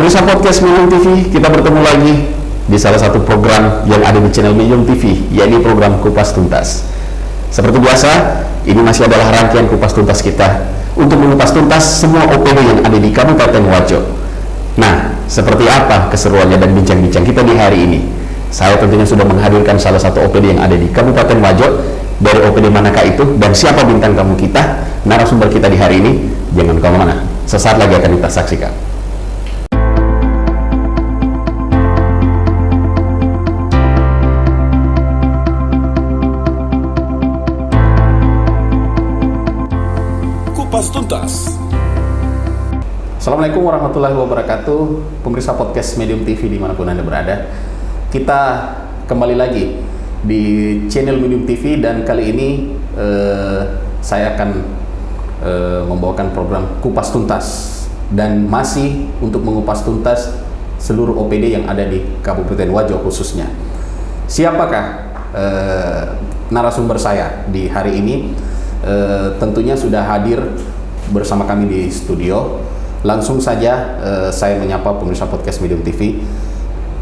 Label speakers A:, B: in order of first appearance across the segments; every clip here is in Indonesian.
A: Pemirsa podcast Medium TV, kita bertemu lagi di salah satu program yang ada di channel Medium TV, yaitu program Kupas Tuntas. Seperti biasa, ini masih adalah rangkaian Kupas Tuntas kita untuk mengupas tuntas semua OPD yang ada di Kabupaten Wajo. Nah, seperti apa keseruannya dan bincang-bincang kita di hari ini? Saya tentunya sudah menghadirkan salah satu OPD yang ada di Kabupaten Wajo. Dari OPD manakah itu dan siapa bintang tamu kita, narasumber kita di hari ini? Jangan kemana-mana, sesaat lagi akan kita saksikan.
B: Kupas Tuntas.
A: Assalamualaikum warahmatullahi wabarakatuh, pemirsa podcast Medium TV dimanapun Anda berada. Kita kembali lagi di channel Medium TV dan kali ini saya akan membawakan program Kupas Tuntas dan masih untuk mengupas tuntas seluruh OPD yang ada di Kabupaten Wajo khususnya. Siapakah narasumber saya di hari ini? Tentunya sudah hadir bersama kami di studio. Langsung saja saya menyapa pemirsa podcast Medium TV,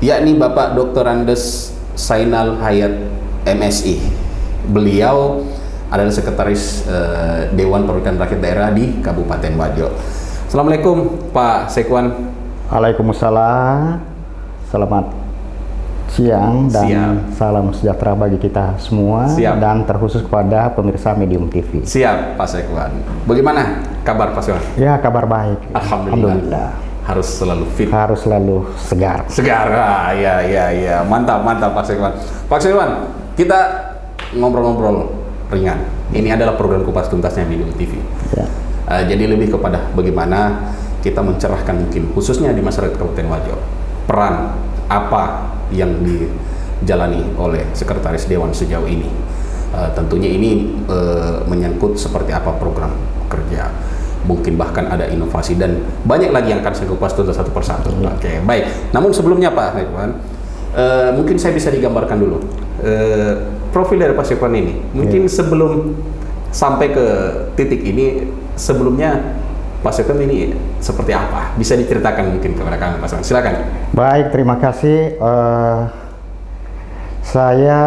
A: yakni Bapak Dr. Andes Zainal Hayat MSI. Beliau adalah sekretaris Dewan Perwakilan Rakyat Daerah di Kabupaten Wajo. Assalamualaikum Pak Sekwan.
C: Waalaikumsalam. Selamat siang dan salam sejahtera bagi kita semua. Dan terkhusus kepada pemirsa Medium TV.
A: Siap Pak Sekwan. Bagaimana kabar Pak Sekwan?
C: Ya, kabar baik.
A: Alhamdulillah. Harus selalu fit.
C: Harus selalu segar.
A: Segar. Ya. Mantap Pak Sekwan. Pak Sekwan, kita ngobrol-ngobrol ringan. Ini adalah program Kupas Tuntasnya Medium TV.
C: Ya.
A: Jadi lebih kepada bagaimana kita mencerahkan mungkin khususnya di masyarakat Kabupaten Wajo. Peran apa yang dijalani oleh Sekretaris Dewan sejauh ini. Tentunya ini menyangkut seperti apa program kerja. Mungkin bahkan ada inovasi dan banyak lagi yang akan saya kupas tuntas satu persatu. Oke, baik. Namun sebelumnya Pak Sekwan, mungkin saya bisa digambarkan dulu profil dari Pak Sekwan ini. Mungkin sebelum sampai ke titik ini, sebelumnya Pak Sekwan ini seperti apa? Bisa diceritakan mungkin kepada kami Pak Sekwan. Silakan.
C: Baik, terima kasih. Saya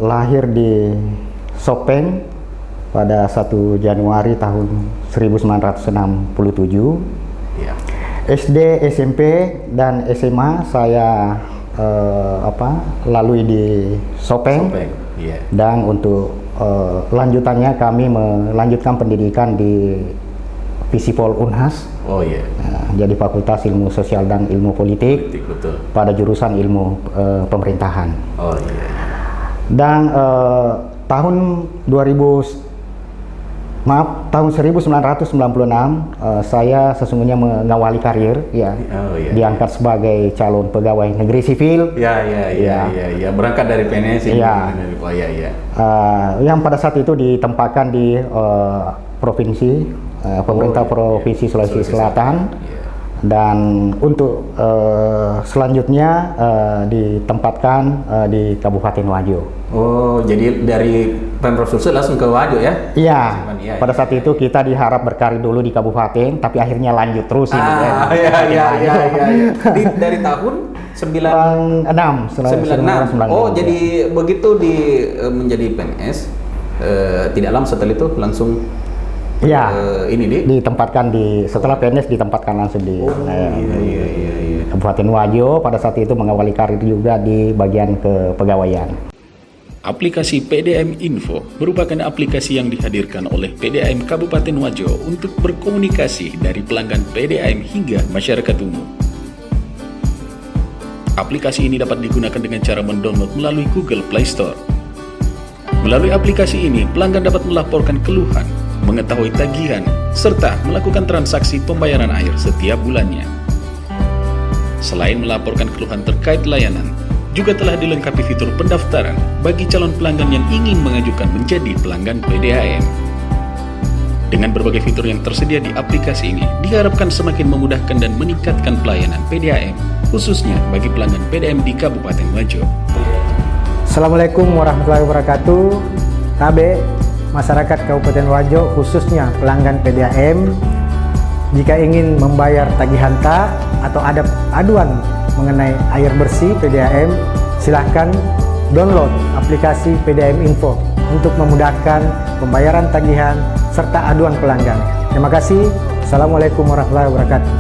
C: lahir di Sopeng pada 1 Januari tahun 1967.
A: Ya.
C: SD, SMP, dan SMA saya lalui di Sopeng.
A: Yeah.
C: Dan untuk lanjutannya kami melanjutkan pendidikan di Visipol Unhas.
A: Oh iya.
C: Jadi Fakultas Ilmu Sosial dan Ilmu Politik.
A: Betul.
C: Pada jurusan Ilmu Pemerintahan.
A: Oh iya.
C: Dan tahun 1996 saya sesungguhnya mengawali karir ya.
A: Oh, iya.
C: Diangkat sebagai calon pegawai negeri sipil.
A: Ya. Berangkat dari PNS ini.
C: Ya.
A: Oh iya.
C: Yang pada saat itu ditempatkan di provinsi pemerintah Provinsi Sulawesi Selatan. Dan untuk selanjutnya ditempatkan di Kabupaten Wajo.
A: Oh, jadi dari Pemprov Sulsel langsung ke Wajo ya?
C: Iya. Pada saat itu kita diharap berkarir dulu di kabupaten, tapi akhirnya lanjut terus ini.
A: Iya. Dari tahun 96. Oh, jadi begitu menjadi PNS, tidak lama setelah itu langsung.
C: Ya, ditempatkan setelah PNS ditempatkan langsung di Kabupaten Wajo. Pada saat itu mengawali karir juga di bagian kepegawaian.
B: Aplikasi PDAM Info merupakan aplikasi yang dihadirkan oleh PDAM Kabupaten Wajo untuk berkomunikasi dari pelanggan PDAM hingga masyarakat umum. Aplikasi ini dapat digunakan dengan cara mendownload melalui Google Play Store. Melalui aplikasi ini, pelanggan dapat melaporkan keluhan, mengetahui tagihan, serta melakukan transaksi pembayaran air setiap bulannya. Selain melaporkan keluhan terkait layanan, juga telah dilengkapi fitur pendaftaran bagi calon pelanggan yang ingin mengajukan menjadi pelanggan PDAM. Dengan berbagai fitur yang tersedia di aplikasi ini, diharapkan semakin memudahkan dan meningkatkan pelayanan PDAM, khususnya bagi pelanggan PDAM di Kabupaten Wajo.
D: Assalamualaikum warahmatullahi wabarakatuh. KB masyarakat Kabupaten Wajo, khususnya pelanggan PDAM, Jika ingin membayar tagihan tak atau ada aduan mengenai air bersih PDAM, silahkan download aplikasi PDAM Info untuk memudahkan pembayaran tagihan serta aduan pelanggan. Terima kasih. Assalamualaikum warahmatullahi wabarakatuh.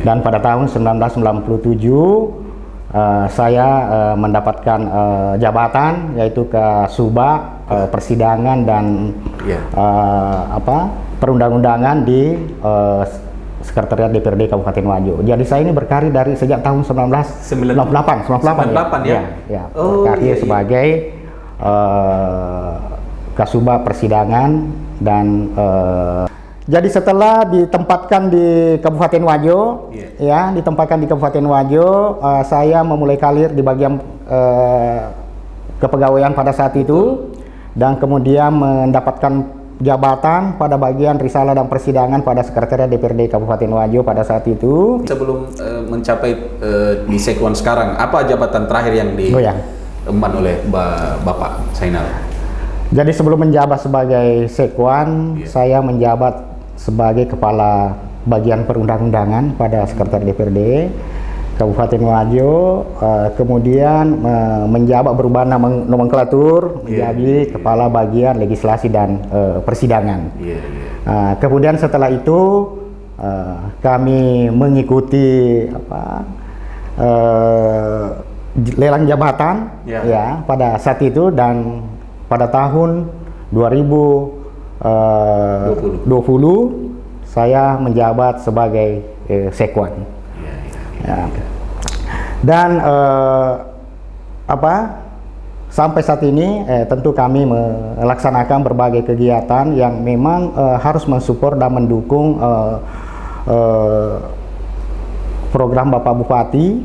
C: Dan pada tahun 1997 saya mendapatkan jabatan yaitu Kasubag Persidangan dan perundang-undangan di Sekretariat DPRD Kabupaten Wajo. Jadi saya ini berkarir dari sejak tahun 1998
A: ya?
C: Ya, berkarir sebagai Kasubag Persidangan dan jadi setelah ditempatkan di Kabupaten Wajo, ditempatkan di Kabupaten Wajo, saya memulai karir di bagian kepegawaian pada saat itu, dan kemudian mendapatkan jabatan pada bagian risalah dan persidangan pada Sekretariat DPRD Kabupaten Wajo pada saat itu.
A: Sebelum mencapai di Sekwan sekarang, apa jabatan terakhir yang diemban oleh Bapak Zainal?
C: Jadi sebelum menjabat sebagai Sekwan, saya menjabat sebagai Kepala Bagian Perundang-undangan pada Sekretariat DPRD Kabupaten Wajo, kemudian menjabat berubah nomenklatur menjadi Kepala Bagian Legislasi dan Persidangan. Kemudian setelah itu kami mengikuti lelang jabatan pada saat itu, dan pada tahun 2020 saya menjabat sebagai Sekwan. Dan sampai saat ini tentu kami melaksanakan berbagai kegiatan yang memang harus mensupport dan mendukung program Bapak Bupati,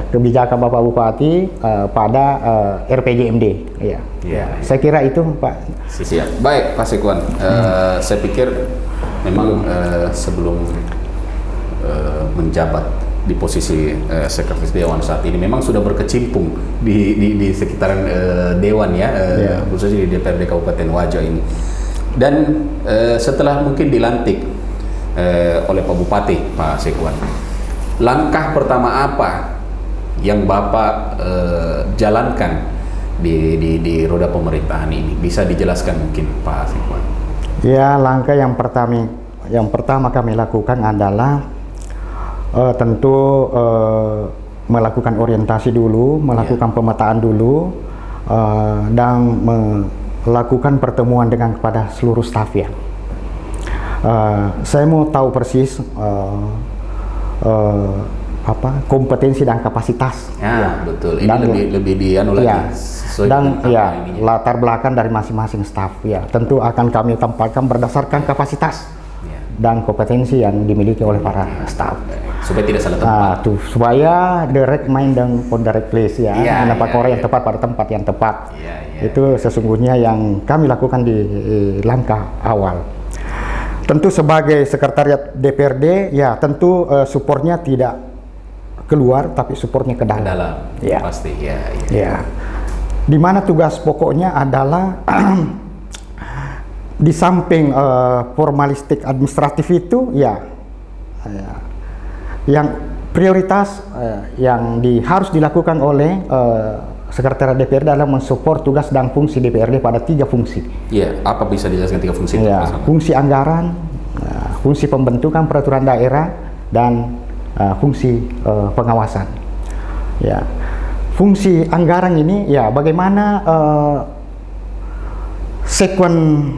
C: kebijakan Bapak Bupati pada RPJMD. Saya kira itu, Pak.
A: Siap. Baik, Pak Sekwan. Saya pikir memang sebelum menjabat di posisi Sekretaris Dewan saat ini memang sudah berkecimpung di sekitaran Dewan khususnya di DPRD Kabupaten Wajo ini. Dan setelah mungkin dilantik oleh Pak Bupati, Pak Sekwan, langkah pertama apa yang Bapak jalankan di roda pemerintahan ini? Bisa dijelaskan mungkin, Pak Sekwan?
C: Ya, langkah yang pertama kami lakukan adalah tentu melakukan orientasi dulu, melakukan pemetaan dulu, dan melakukan pertemuan dengan kepada seluruh staf ya. Saya mau tahu persis kompetensi dan kapasitas.
A: Betul. Ini dan, lebih lagi.
C: Dan latar belakang dari masing-masing staf ya. Tentu akan kami tempatkan berdasarkan kapasitas dan kompetensi yang dimiliki oleh para staf.
A: Supaya tidak salah tempat.
C: Supaya direct mind dan on direct place mendapat orang yang tepat pada tempat yang tepat. Itu sesungguhnya yang kami lakukan di langkah awal. Tentu sebagai Sekretariat DPRD, tentu supportnya tidak keluar, tapi supportnya ke dalam.
A: Pasti.
C: Di mana tugas pokoknya adalah di samping formalistik administratif itu, yang prioritas yang harus dilakukan oleh Sekretariat DPRD adalah mensupport tugas dan fungsi DPRD pada 3 fungsi.
A: Apa bisa dijelaskan 3 fungsi itu?
C: Fungsi anggaran, fungsi pembentukan peraturan daerah, dan fungsi pengawasan. Fungsi anggaran ini bagaimana Sekwan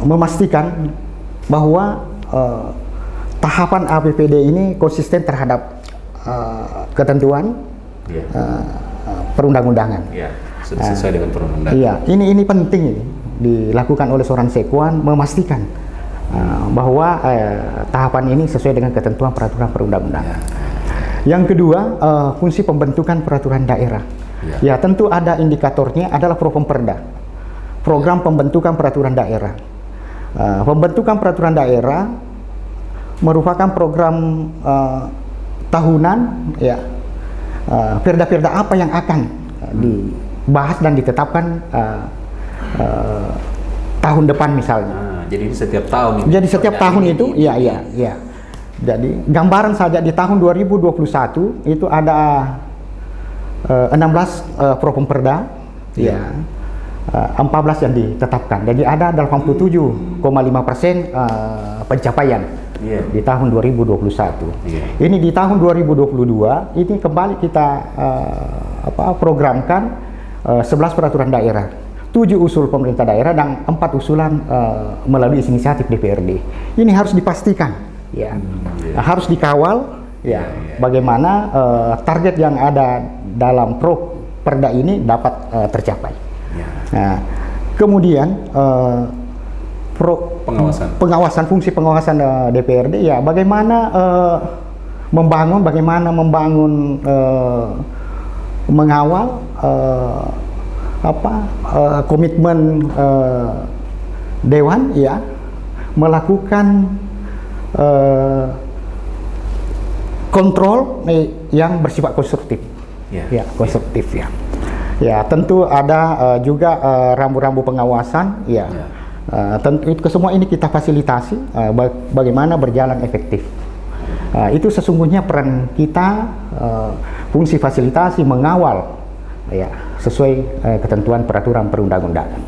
C: memastikan bahwa tahapan APBD ini konsisten terhadap ketentuan perundang-undangan.
A: Sesuai dengan perundang-undangan.
C: Ini penting dilakukan oleh seorang Sekwan, memastikan bahwa tahapan ini sesuai dengan ketentuan peraturan perundang-undangan. Yang kedua, fungsi pembentukan peraturan daerah. Tentu ada indikatornya adalah Propemperda, program pembentukan peraturan daerah. Pembentukan peraturan daerah merupakan program tahunan, perda-perda apa yang akan dibahas dan ditetapkan tahun depan misalnya.
A: Jadi setiap tahun ini.
C: Jadi setiap tahun itu, iya. Jadi gambaran saja di tahun 2021 itu ada 16 Propemperda, 14 yang ditetapkan. Jadi ada 87,5% pencapaian di tahun 2021. Ini di tahun 2022 ini kembali kita programkan 11 peraturan daerah, 7 usul pemerintah daerah dan 4 usulan melalui inisiatif DPRD. Ini harus dipastikan, harus dikawal, bagaimana target yang ada dalam Perda ini dapat tercapai. Nah, kemudian pengawasan, fungsi pengawasan DPRD bagaimana membangun mengawal komitmen Dewan melakukan kontrol yang bersifat konstruktif. Konstruktif. Tentu ada juga rambu-rambu pengawasan, tentu itu semua ini kita fasilitasi bagaimana berjalan efektif. Itu sesungguhnya peran kita, fungsi fasilitasi mengawal sesuai ketentuan peraturan perundang-undangan.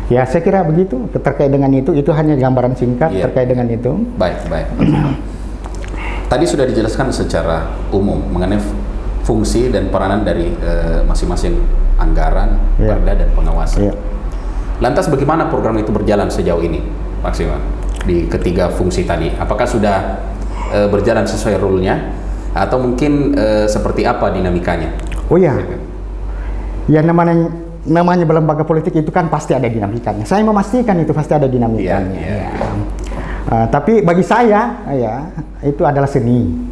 C: Saya kira begitu terkait dengan itu hanya gambaran singkat terkait dengan itu.
A: Baik. Tadi sudah dijelaskan secara umum mengenai fungsi dan peranan dari masing-masing anggaran, perda dan pengawasan. Lantas bagaimana program itu berjalan sejauh ini, Pak Siwan? Di ketiga fungsi tadi, apakah sudah berjalan sesuai rule-nya atau mungkin seperti apa dinamikanya?
C: Namanya lembaga politik itu kan pasti ada dinamikanya. Saya memastikan itu pasti ada dinamikanya. Tapi bagi saya itu adalah seni.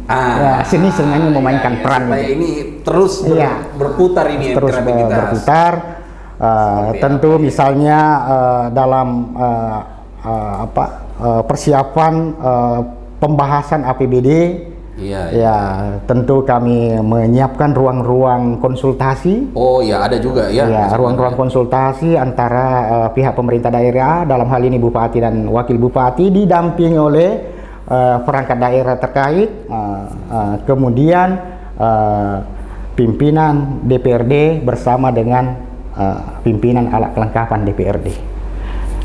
C: Seni sebenarnya memainkan peran.
A: Ini terus berputar ini
C: terus berputar. Tentu misalnya dalam persiapan pembahasan APBD, tentu kami menyiapkan ruang-ruang konsultasi.
A: Ada juga
C: ruang-ruang konsultasi antara pihak pemerintah daerah, dalam hal ini bupati dan wakil bupati, didampingi oleh perangkat daerah terkait, kemudian pimpinan DPRD bersama dengan pimpinan alat kelengkapan DPRD.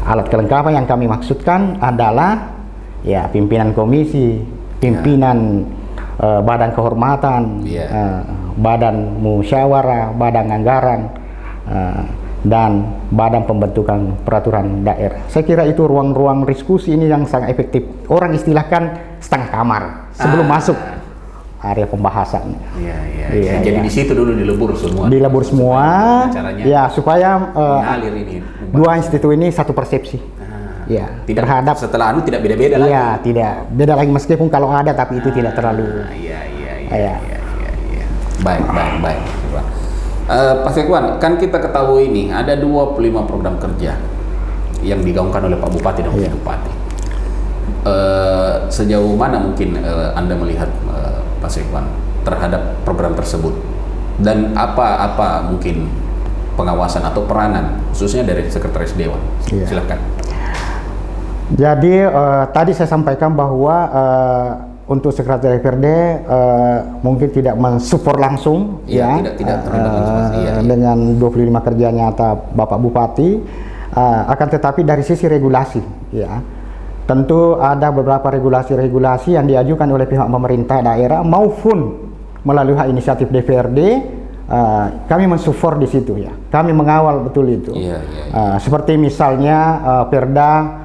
C: Alat kelengkapan yang kami maksudkan adalah pimpinan komisi, pimpinan badan kehormatan, badan musyawarah, badan anggaran, dan badan pembentukan peraturan daerah. Saya kira itu ruang-ruang diskusi ini yang sangat efektif. Orang istilahkan setengah kamar sebelum masuk area pembahasan.
A: Jadi di situ dulu dilebur semua.
C: Supaya dua institusi ini satu persepsi.
A: Terhadap setelah tidak beda-beda lagi.
C: Tidak beda lagi, meskipun kalau ada tapi itu tidak terlalu.
A: Baik. Pak Sekwan, kan kita ketahui ini ada 25 program kerja yang digaungkan oleh Pak Bupati dan Wakil Bupati. Sejauh mana mungkin Anda melihat Pak Sekwan terhadap program tersebut, dan apa mungkin pengawasan atau peranan khususnya dari Sekretaris Dewan? Silakan.
C: Jadi tadi saya sampaikan bahwa untuk Sekretaris DPRD mungkin tidak mensupport langsung
A: tidak terlibat langsung
C: dengan 25 kerja nyata Bapak Bupati, akan tetapi dari sisi regulasi tentu ada beberapa regulasi-regulasi yang diajukan oleh pihak pemerintah daerah maupun melalui hak inisiatif DPRD. Kami mensupport di situ kami mengawal betul itu. Seperti misalnya Perda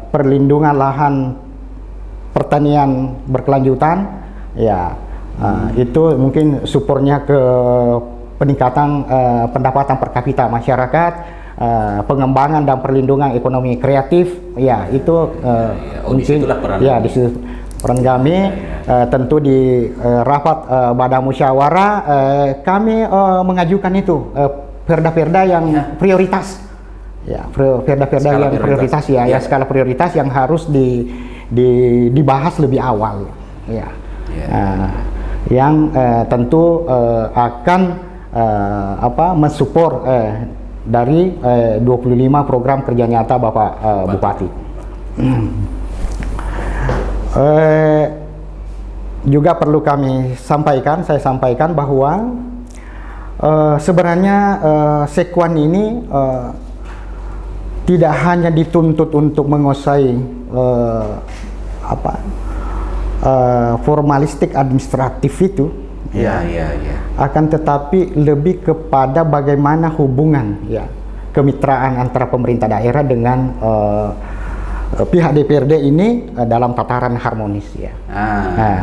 C: perlindungan lahan pertanian berkelanjutan, itu mungkin supportnya ke peningkatan pendapatan per kapita masyarakat, pengembangan dan perlindungan ekonomi kreatif, itu mungkin di situ peran kami. Tentu di rapat badan musyawarah kami mengajukan itu perda-perda yang prioritas. Perda-perda yang prioritas skala prioritas yang harus dibahas lebih awal, yang tentu akan mensupport dari 25 program kerja nyata Bapak Bupati. Juga perlu saya sampaikan bahwa sebenarnya Sekuan ini tidak hanya dituntut untuk menguasai formalistik administratif itu, akan tetapi lebih kepada bagaimana hubungan kemitraan antara pemerintah daerah dengan pihak DPRD ini dalam tataran harmonis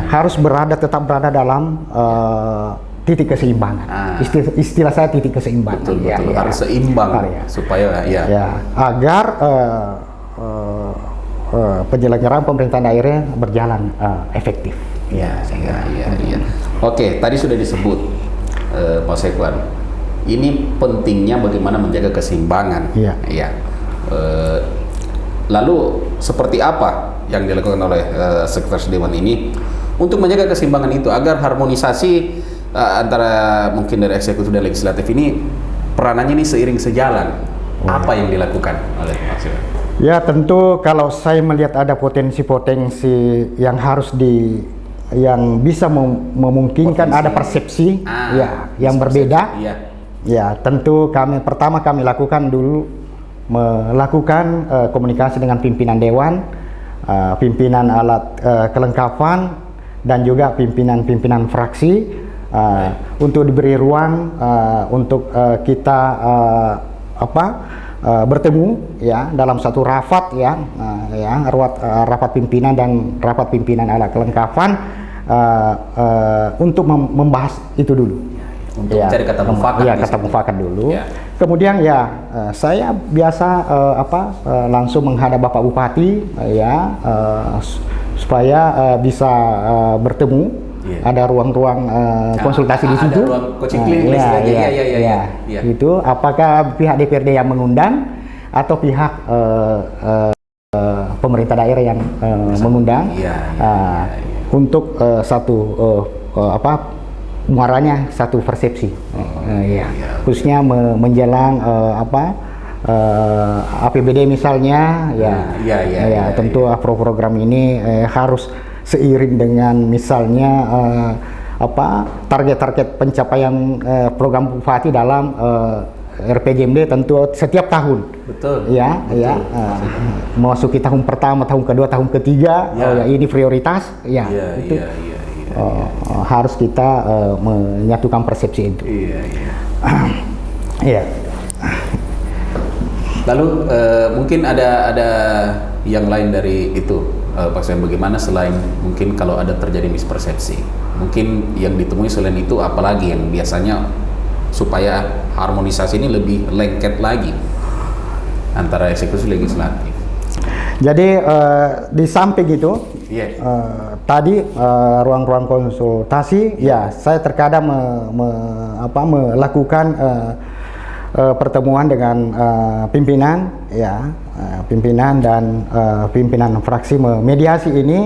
C: harus tetap berada dalam titik keseimbangan. Istilah saya titik keseimbangan.
A: Betul, harus seimbang supaya
C: agar penyelenggaraan pemerintahan daerah berjalan efektif.
A: Oke, tadi sudah disebut Pak Sekuan. Ini pentingnya bagaimana menjaga keseimbangan. Lalu seperti apa yang dilakukan oleh Sekretaris Dewan ini untuk menjaga keseimbangan itu agar harmonisasi antara mungkin dari eksekutif dan legislatif ini peranannya ini seiring sejalan? Apa yang dilakukan oleh Pak Sekuan?
C: Ya, tentu kalau saya melihat ada potensi-potensi yang yang bisa memungkinkan ada persepsi yang berbeda. Ya, tentu pertama kami lakukan melakukan komunikasi dengan pimpinan dewan, pimpinan alat kelengkapan, dan juga pimpinan fraksi untuk diberi ruang untuk kita bertemu dalam satu rapat rapat pimpinan dan rapat pimpinan alat kelengkapan untuk membahas itu dulu.
A: Untuk mencari kata mufakat.
C: Kata mufakat dulu. Kemudian saya biasa langsung menghadap Bapak Bupati supaya bisa bertemu. Ada ruang-ruang konsultasi di situ.
A: Ada ruang coaching klinik.
C: Itu apakah pihak DPRD yang mengundang atau pihak pemerintah daerah yang mengundang untuk satu muaranya satu persepsi, khususnya menjelang APBD misalnya, tentu program ini harus seiring dengan misalnya target-target pencapaian program Bupati dalam RPJMD tentu setiap tahun.
A: Betul.
C: Memasuki tahun pertama, tahun kedua, tahun ketiga, ini prioritas, harus kita menyatukan persepsi itu.
A: Lalu mungkin ada yang lain dari itu, Pak Sekuan, bagaimana selain mungkin kalau ada terjadi mispersepsi, mungkin yang ditemui selain itu apalagi yang biasanya supaya harmonisasi ini lebih lengket lagi antara eksekutif legislatif?
C: Jadi di samping itu tadi ruang-ruang konsultasi, saya terkadang melakukan pertemuan dengan pimpinan, pimpinan dan pimpinan fraksi memediasi ini.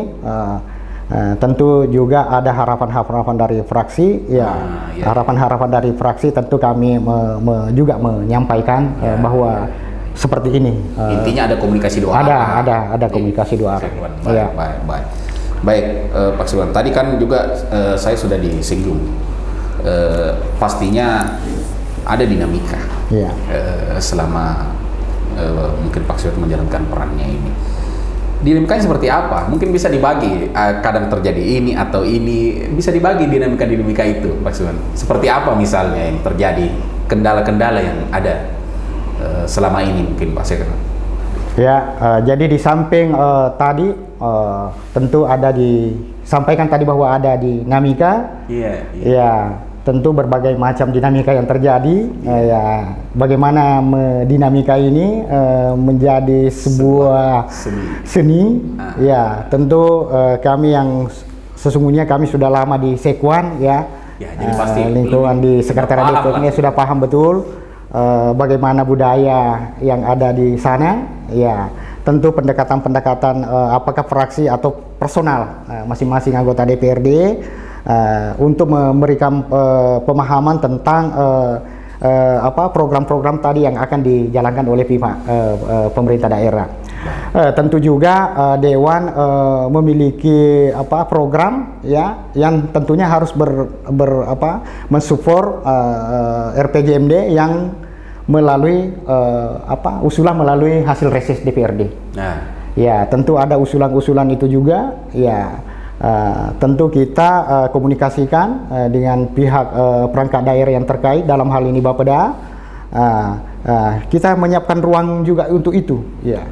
C: Tentu juga ada harapan-harapan dari fraksi, harapan-harapan dari fraksi tentu kami juga menyampaikan bahwa seperti ini.
A: Intinya ada komunikasi dua
C: arah. Ada komunikasi dua arah.
A: Baik, Pak Sekuan. Tadi kan juga saya sudah disinggung. Pastinya ada dinamika selama mungkin Pak Sekuan menjalankan perannya ini. Dinamikanya seperti apa? Mungkin bisa dibagi, kadang terjadi ini atau ini, bisa dibagi dinamika itu, Pak Sekuan. Seperti apa misalnya yang terjadi, kendala-kendala yang ada selama ini mungkin, Pak Sekuan?
C: Jadi di samping tadi tentu ada disampaikan tadi bahwa ada dinamika. Tentu berbagai macam dinamika yang terjadi. Bagaimana dinamika ini menjadi sebuah seni. Tentu kami yang sesungguhnya kami sudah lama di Sekuan,
A: jadi pasti
C: lingkungan di sekretariat DPRD sudah paham betul bagaimana budaya yang ada di sana. Tentu pendekatan-pendekatan apakah fraksi atau personal masing-masing anggota DPRD untuk memberikan pemahaman tentang program-program tadi yang akan dijalankan oleh pihak pemerintah daerah. Tentu juga Dewan memiliki program ya yang tentunya harus mensupport RPJMD yang melalui usulan melalui hasil reses DPRD. Nah. Ya, tentu ada usulan-usulan itu juga. Ya, tentu kita komunikasikan dengan pihak perangkat daerah yang terkait, dalam hal ini Bapeda. Kita menyiapkan ruang juga untuk itu. Ya,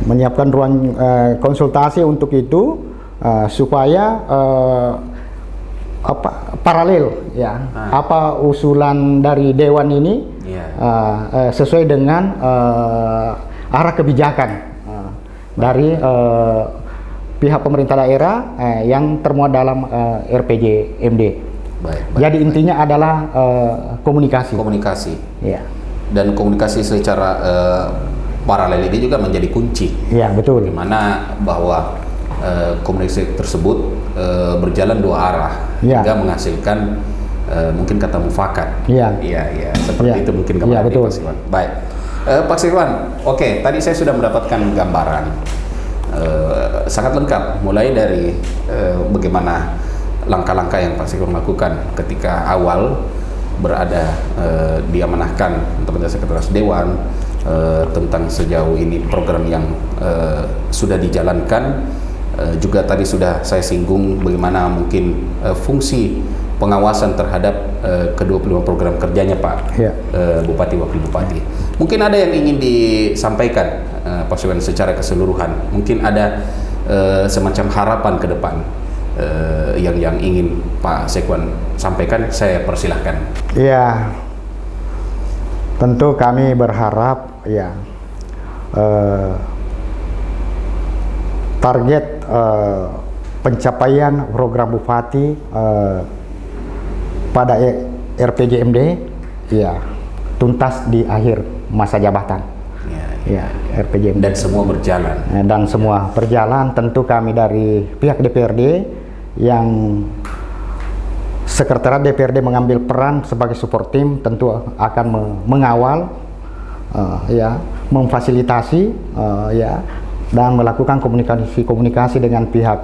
C: menyiapkan ruang konsultasi untuk itu supaya paralel ya apa usulan dari Dewan ini sesuai dengan arah kebijakan dari pihak pemerintah daerah yang termuat dalam RPJMD. Jadi intinya adalah komunikasi. Ya. Dan komunikasi secara paralel ini juga menjadi kunci. Ya, betul.
A: Di mana bahwa komunikasi tersebut berjalan dua arah hingga menghasilkan mungkin kata mufakat. Iya, seperti itu mungkin Pak Sirwan. Baik, Pak Sirwan, oke, tadi saya sudah mendapatkan gambaran sangat lengkap, mulai dari bagaimana langkah-langkah yang Pak Sirwan lakukan ketika awal berada diamanahkan untuk menjadi sekretaris Dewan, tentang sejauh ini program yang sudah dijalankan. Juga tadi sudah saya singgung bagaimana mungkin fungsi pengawasan terhadap ke-25 program kerjanya Pak Bupati Wakil Bupati. Mungkin ada yang ingin disampaikan Pak Sirwan secara keseluruhan. Mungkin ada semacam harapan ke depan yang ingin Pak Sekwan sampaikan. Saya persilahkan.
C: Ya, tentu kami berharap ya target pencapaian program Bupati pada RPJMD ya tuntas di akhir masa jabatan. RPJMD
A: dan semua berjalan.
C: Dan semua berjalan. Tentu kami dari pihak DPRD yang Sekretariat DPRD mengambil peran sebagai support team, tentu akan mengawal, memfasilitasi, dan melakukan komunikasi dengan pihak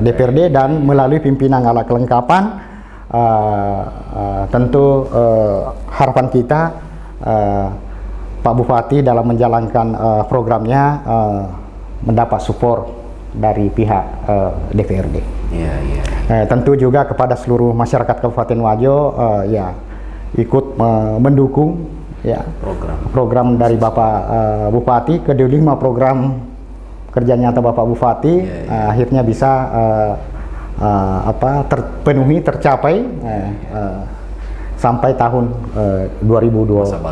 C: DPRD dan melalui pimpinan alat kelengkapan. Tentu harapan kita Pak Bupati dalam menjalankan programnya mendapat support dari pihak DPRD. Tentu juga kepada seluruh masyarakat Kabupaten Wajo ikut mendukung program dari Bapak Bupati. Ke-5 program kerja nyata Bapak Bupati akhirnya bisa terpenuhi, tercapai sampai tahun 2024.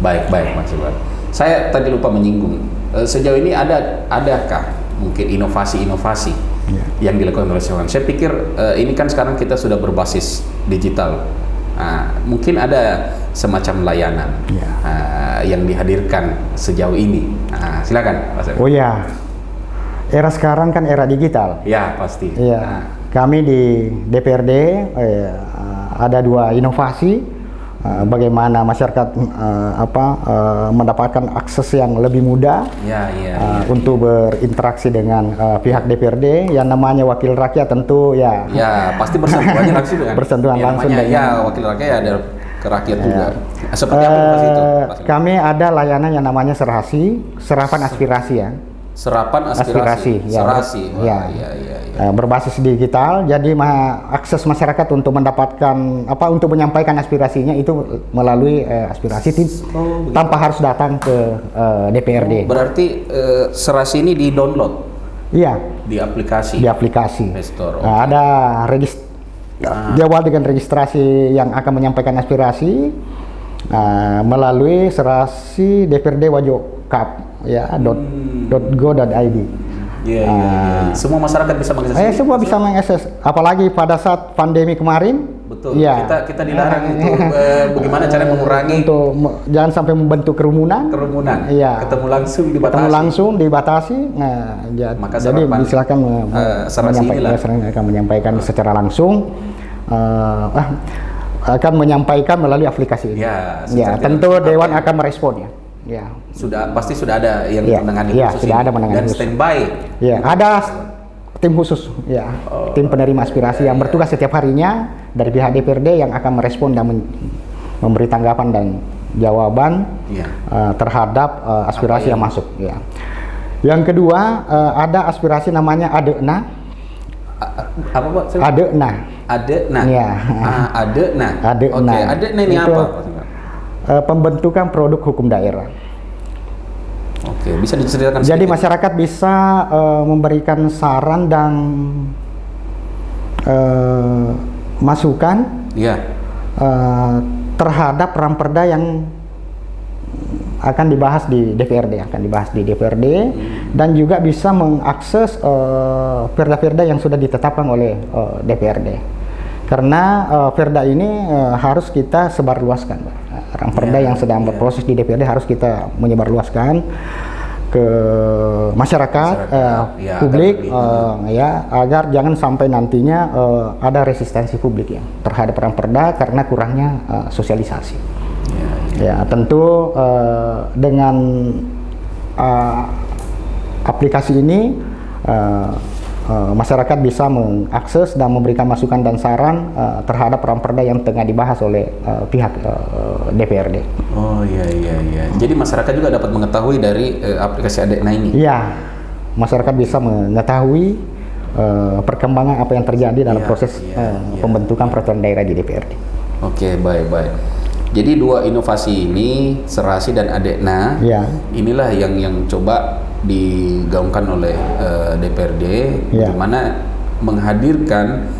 A: Baik Mas Sirwan. Saya tadi lupa menyinggung, sejauh ini adakah mungkin inovasi-inovasi yang dilakukan oleh Sirwan? Saya pikir ini kan sekarang kita sudah berbasis digital. Mungkin ada semacam layanan yang dihadirkan sejauh ini. Silakan Mas Sirwan.
C: Oh ya, era sekarang kan era digital.
A: Ya pasti.
C: Kami di DPRD ada 2 inovasi. Bagaimana masyarakat mendapatkan akses yang lebih mudah untuk berinteraksi dengan pihak DPRD. Yang namanya wakil rakyat tentu
A: pasti bersentuhannya langsung dengan
C: bersentuhan langsung dengan
A: wakil rakyat ada ke rakyat juga. Seperti apa inovasi itu?
C: Kami ada layanan yang namanya serapan aspirasi ya.
A: Serapan aspirasi.
C: Serasi. Berbasis digital, jadi akses masyarakat untuk mendapatkan untuk menyampaikan aspirasinya itu melalui aspirasi tanpa harus datang ke DPRD.
A: Berarti serasi ini di-download?
C: Iya.
A: Di aplikasi?
C: Di aplikasi.
A: Store,
C: ada diawali dengan registrasi yang akan menyampaikan aspirasi melalui serasi DPRD Wajo Kap .go.id.
A: Semua masyarakat bisa mengakses.
C: Semua bisa mengakses. Apalagi pada saat pandemi kemarin,
A: betul.
C: Ya.
A: Kita dilarang untuk bagaimana cara mengurangi
C: untuk jangan sampai membentuk kerumunan. Iya.
A: Ketemu langsung dibatasi.
C: Ketemu langsung dibatasi. Nah,
A: Maka
C: jadi silakan
A: menyampaikan,
C: menyampaikan secara langsung. Akan menyampaikan melalui aplikasi ini. Ya, tentu Dewan akan merespon ya. Ya.
A: Pasti sudah ada yang menangani khusus
C: sudah
A: ini.
C: Ada menangani
A: dan
C: khusus.
A: Standby.
C: Ya, ada tim khusus ya. Tim penerima aspirasi yang bertugas setiap harinya dari pihak DPRD yang akan merespon dan memberi tanggapan dan jawaban terhadap aspirasi yang masuk ya. Yang kedua, ada aspirasi namanya ADENA.
A: Apa Pak?
C: ADENA.
A: ADENA.
C: Ya.
A: ADENA.
C: ADENA.
A: Oke, ADENA ini
C: itu,
A: apa?
C: Pembentukan produk hukum daerah.
A: Oke, bisa diceritakan
C: Jadi
A: sedikit?
C: masyarakat bisa memberikan saran dan masukan terhadap ramperda yang akan dibahas di DPRD, dan juga bisa mengakses perda-perda yang sudah ditetapkan oleh DPRD. Karena perda ini harus kita sebarluaskan, ramperda yang sedang berproses di DPRD harus kita menyebarluaskan ke masyarakat, publik, agar jangan sampai nantinya ada resistensi publik ya terhadap ramperda karena kurangnya sosialisasi. Ya, tentu dengan aplikasi ini masyarakat bisa mengakses dan memberikan masukan dan saran terhadap ramperda yang tengah dibahas oleh pihak DPRD.
A: Oh iya. Jadi masyarakat juga dapat mengetahui dari aplikasi ADENA ini.
C: Iya, masyarakat bisa mengetahui perkembangan apa yang terjadi dalam proses pembentukan peraturan daerah di DPRD.
A: Oke, baik. Jadi dua inovasi ini, Serasi dan ADENA, inilah yang coba digaungkan oleh DPRD, di mana menghadirkan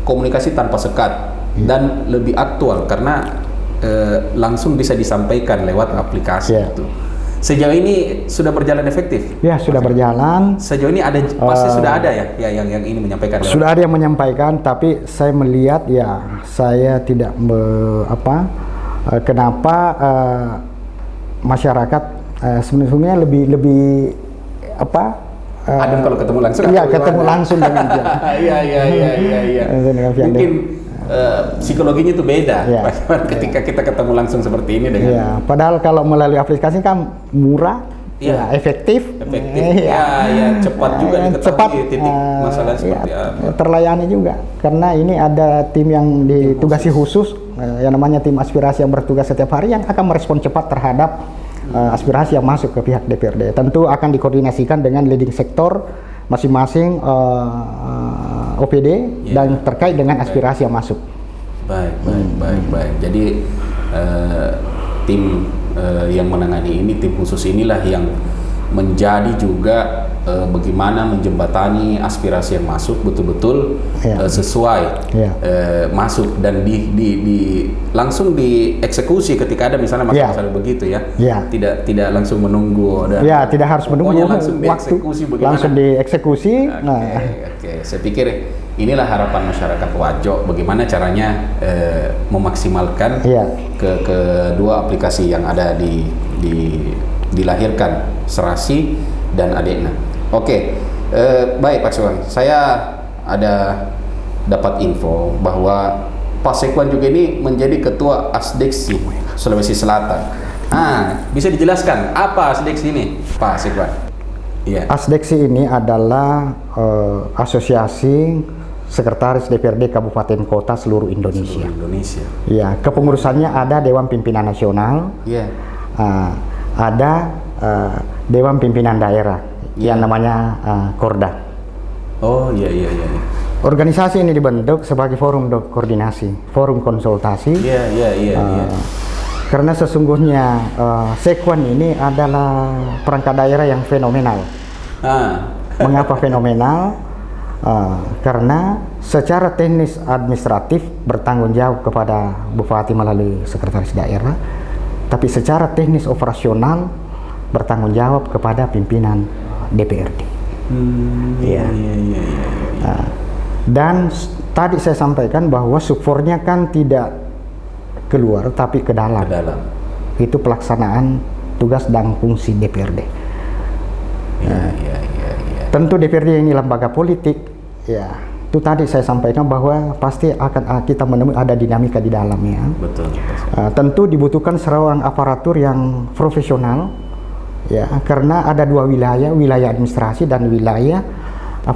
A: komunikasi tanpa sekat dan lebih aktual karena langsung bisa disampaikan lewat aplikasi itu. Sejauh ini sudah berjalan efektif?
C: Ya, sudah berjalan.
A: Sejauh ini ada pasti sudah ada ya yang ini menyampaikan.
C: Sudah ada yang menyampaikan, tapi saya melihat saya tidak kenapa masyarakat sebenarnya lebih
A: adem kalau ketemu langsung.
C: Iya, ketemu langsung dengan dia.
A: Iya. Mungkin psikologinya itu beda ketika kita ketemu langsung seperti ini dengan.
C: Iya, padahal kalau melalui aplikasi kan murah, efektif,
A: cepat juga diketahui titik masalah seperti apa.
C: Terlayani juga, karena ini ada tim yang ditugasi khusus, yang namanya tim aspirasi yang bertugas setiap hari yang akan merespon cepat terhadap aspirasi yang masuk ke pihak DPRD. Tentu akan dikoordinasikan dengan leading sektor masing-masing OPD dan terkait dengan aspirasi yang masuk.
A: Baik. Jadi tim yang menangani ini, tim khusus inilah yang menjadi juga bagaimana menjembatani aspirasi yang masuk betul-betul sesuai masuk dan langsung dieksekusi ketika ada misalnya masalah begitu ya. Tidak langsung menunggu
C: tidak harus menunggu
A: langsung dieksekusi bagaimana?
C: Langsung dieksekusi.
A: Oke. Saya pikir inilah harapan masyarakat Wajo, bagaimana caranya memaksimalkan kedua aplikasi yang ada dilahirkan, Serasi dan ADENA. Oke, baik Pak Sekwan, saya ada dapat info bahwa Pak Sekwan juga ini menjadi ketua Asdeksi Sulawesi Selatan. Bisa dijelaskan apa Asdeksi ini, Pak Sekwan?
C: Asdeksi ini adalah asosiasi sekretaris DPRD Kabupaten Kota seluruh Indonesia. Ya, kepengurusannya ada Dewan Pimpinan Nasional, ada Dewan Pimpinan Daerah yang namanya Korda.
A: Oh iya.
C: Organisasi ini dibentuk sebagai forum koordinasi, forum konsultasi. Karena sesungguhnya Sekwan ini adalah perangkat daerah yang fenomenal. Mengapa fenomenal? Karena secara teknis administratif bertanggung jawab kepada Bupati melalui sekretaris daerah, tapi secara teknis operasional bertanggung jawab kepada pimpinan DPRD. Dan tadi saya sampaikan bahwa subfornya kan tidak keluar tapi ke dalam.
A: Ke dalam.
C: Itu pelaksanaan tugas dan fungsi DPRD.
A: Iya.
C: Tentu DPRD ini lembaga politik, ya. Itu tadi saya sampaikan bahwa pasti akan kita menemui ada dinamika di dalamnya.
A: Betul.
C: Tentu dibutuhkan seorang aparatur yang profesional, ya, karena ada dua wilayah administrasi dan wilayah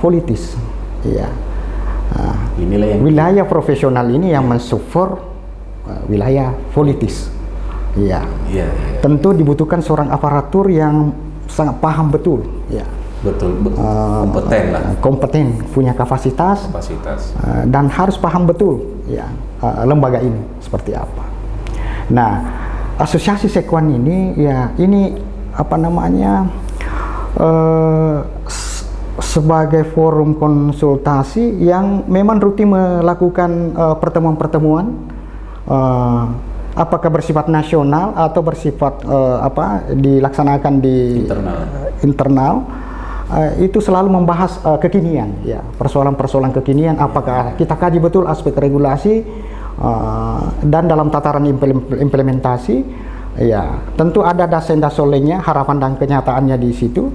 C: politis, ya.
A: Inilah yang
C: Wilayah profesional ini yang mensupport wilayah politis, ya.
A: Iya.
C: Tentu dibutuhkan seorang aparatur yang sangat paham betul, ya.
A: Betul. Kompeten lah.
C: Kompeten, punya kapasitas. Dan harus paham betul, ya, lembaga ini seperti apa. Nah, asosiasi Sekuan ini, ya, ini apa namanya, sebagai forum konsultasi yang memang rutin melakukan pertemuan-pertemuan, apakah bersifat nasional atau bersifat dilaksanakan di internal. Itu selalu membahas kekinian, ya, persoalan-persoalan kekinian, apakah kita kaji betul aspek regulasi dan dalam tataran implementasi, ya, tentu ada dasen-dasolenya, harapan dan kenyataannya di situ,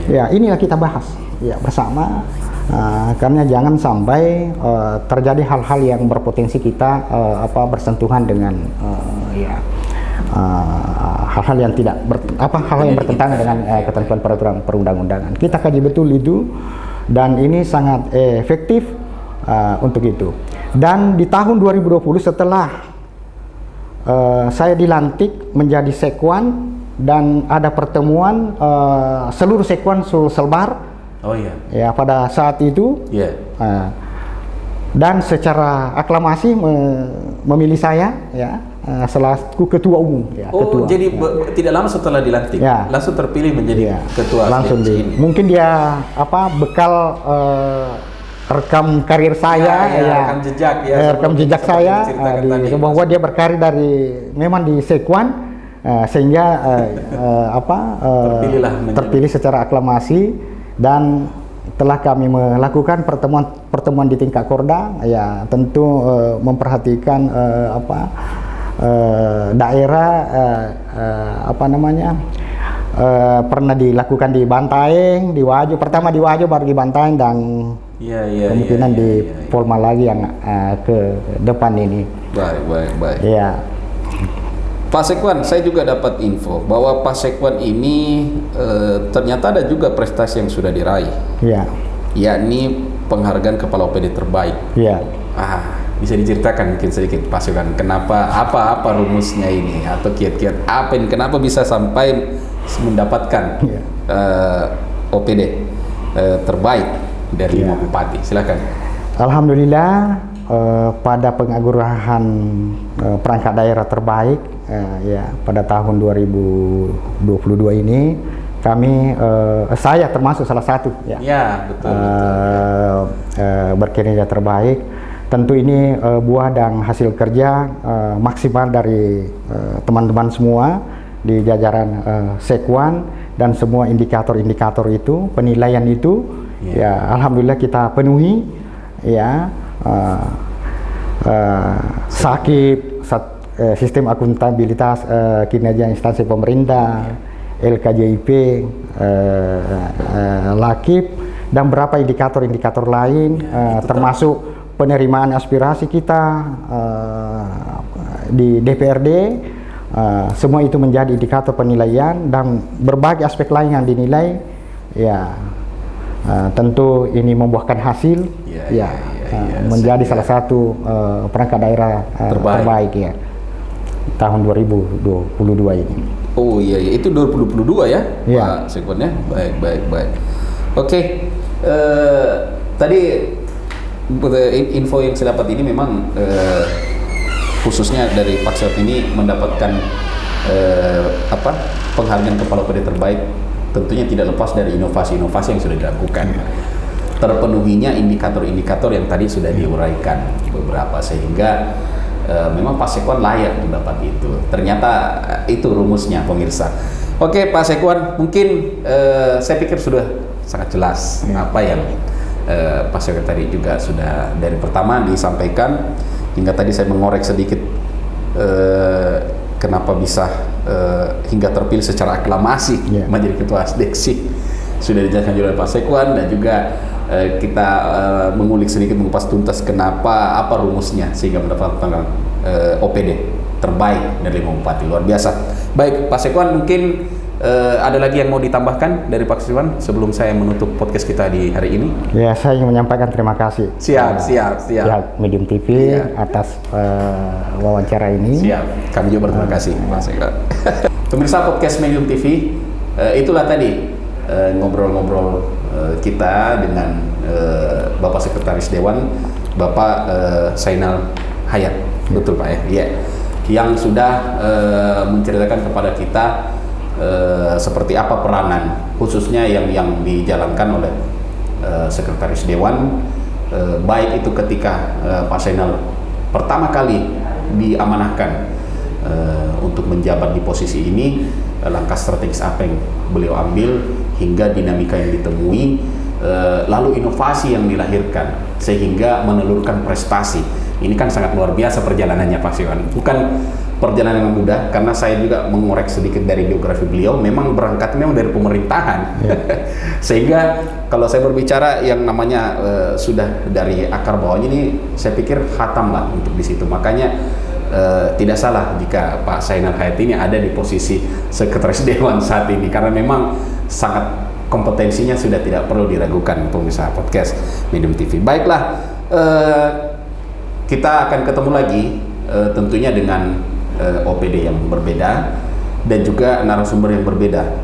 C: ya, inilah kita bahas, ya, bersama, karena jangan sampai terjadi hal-hal yang berpotensi kita bersentuhan dengan hal-hal yang tidak hal yang bertentangan dengan ketentuan peraturan perundang-undangan. Kita kaji betul itu, dan ini sangat efektif untuk itu. Dan di tahun 2020 setelah saya dilantik menjadi Sekuan dan ada pertemuan seluruh Sekuan Sulselbar.
A: Oh iya.
C: Ya, pada saat itu.
A: Iya.
C: Dan secara aklamasi memilih saya, ya, selaku ketua umum, ya.
A: Oh, jadi tidak lama setelah dilantik,
C: ya,
A: langsung terpilih menjadi ketua.
C: Langsung mungkin dia bekal rekam karir saya, rekam jejak saya, bahwa dia berkarir memang di Sekuan, sehingga terpilih secara aklamasi, dan telah kami melakukan pertemuan di tingkat Korda, ya, tentu memperhatikan daerah pernah dilakukan di Bantaeng, di Wajo, pertama di Wajo, baru di Bantaeng, dan kemungkinan di Polma lagi yang ke depan ini.
A: Baik.
C: Ya.
A: Pak Sekuan, saya juga dapat info bahwa Pak Sekuan ini ternyata ada juga prestasi yang sudah diraih,
C: ya,
A: yakni penghargaan Kepala OPD terbaik.
C: Ya.
A: Bisa diceritakan mungkin sedikit Pak Sekuan, kenapa, apa rumusnya ini, atau kiat-kiat apa ini, kenapa bisa sampai mendapatkan OPD terbaik dari 5 bupati? Silakan.
C: Alhamdulillah, pada pengagurahan perangkat daerah terbaik, ya, pada tahun 2022 ini kami, saya termasuk salah satu, ya,
A: betul.
C: Berkinerja terbaik. Tentu ini buah dan hasil kerja maksimal dari teman-teman semua di jajaran Sekuan, dan semua indikator-indikator itu, penilaian itu, ya, alhamdulillah kita penuhi, ya. Sistem akuntabilitas kinerja instansi pemerintah, LKJIP, LAKIP, dan beberapa indikator-indikator lain, termasuk penerimaan aspirasi kita di DPRD, semua itu menjadi indikator penilaian, dan berbagai aspek lain yang dinilai, ya, tentu ini membuahkan hasil, menjadi salah satu perangkat daerah terbaik, ya, tahun 2022 ini.
A: Oh iya, itu 2022 ya,
C: ya.
A: Pak Sekuan, ya. Baik. Oke, tadi info yang saya dapat ini memang khususnya dari Pak Sekuan ini mendapatkan penghargaan Kepala OPD terbaik, tentunya tidak lepas dari inovasi-inovasi yang sudah dilakukan. Terpenuhinya indikator-indikator yang tadi sudah diuraikan beberapa, sehingga memang Pak Sekuan layak mendapat itu. Ternyata itu rumusnya, pemirsa. Oke, Pak Sekuan, mungkin saya pikir sudah sangat jelas apa yang Pak Sekretari juga sudah dari pertama disampaikan hingga tadi saya mengorek sedikit kenapa bisa hingga terpilih secara aklamasi menjadi ketua SDEKSI sudah dijelaskan juga oleh Pak Sekwan, dan juga kita mengulik sedikit, mengupas tuntas kenapa, apa rumusnya sehingga mendapatkan OPD terbaik dari 5 bupati. Luar biasa. Baik Pak Sekwan, mungkin ada lagi yang mau ditambahkan dari Pak Sekwan sebelum saya menutup podcast kita di hari ini?
C: Ya, saya ingin menyampaikan terima kasih.
A: Siap.
C: Pihak Medium TV atas wawancara ini.
A: Siap. Kami juga berterima kasih Pak Sekwan. Pemirsa podcast Medium TV, itulah tadi ngobrol-ngobrol kita dengan Bapak Sekretaris Dewan, Bapak Zainal Hayat. Betul Pak ya? Iya. Yang sudah menceritakan kepada kita seperti apa peranan khususnya yang dijalankan oleh Sekretaris Dewan, baik itu ketika Pak Zainal pertama kali diamanahkan untuk menjabat di posisi ini, langkah strategis apa yang beliau ambil hingga dinamika yang ditemui, lalu inovasi yang dilahirkan sehingga menelurkan prestasi. Ini kan sangat luar biasa perjalanannya Pak Sekwan. Bukan perjalanan yang mudah, karena saya juga mengorek sedikit dari biografi beliau, memang berangkatnya dari pemerintahan. Sehingga kalau saya berbicara yang namanya sudah dari akar bawahnya ini, saya pikir khatam lah untuk di situ. Makanya tidak salah jika Pak Zainal Hayat ini ada di posisi Sekretaris Dewan saat ini, karena memang sangat kompetensinya sudah tidak perlu diragukan pemirsa podcast Medium TV. Baiklah, kita akan ketemu lagi tentunya dengan OPD yang berbeda dan juga narasumber yang berbeda.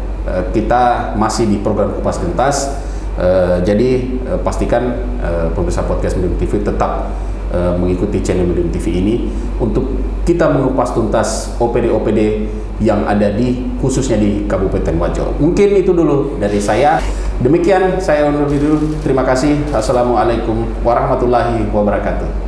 A: Kita masih di program Kupas Tuntas, jadi pastikan pemirsa podcast Medium TV tetap mengikuti channel Medium TV ini untuk kita mengupas tuntas OPD-OPD yang ada khususnya di Kabupaten Wajo. Mungkin itu dulu dari saya. Demikian saya undur diri dulu. Terima kasih. Assalamualaikum warahmatullahi wabarakatuh.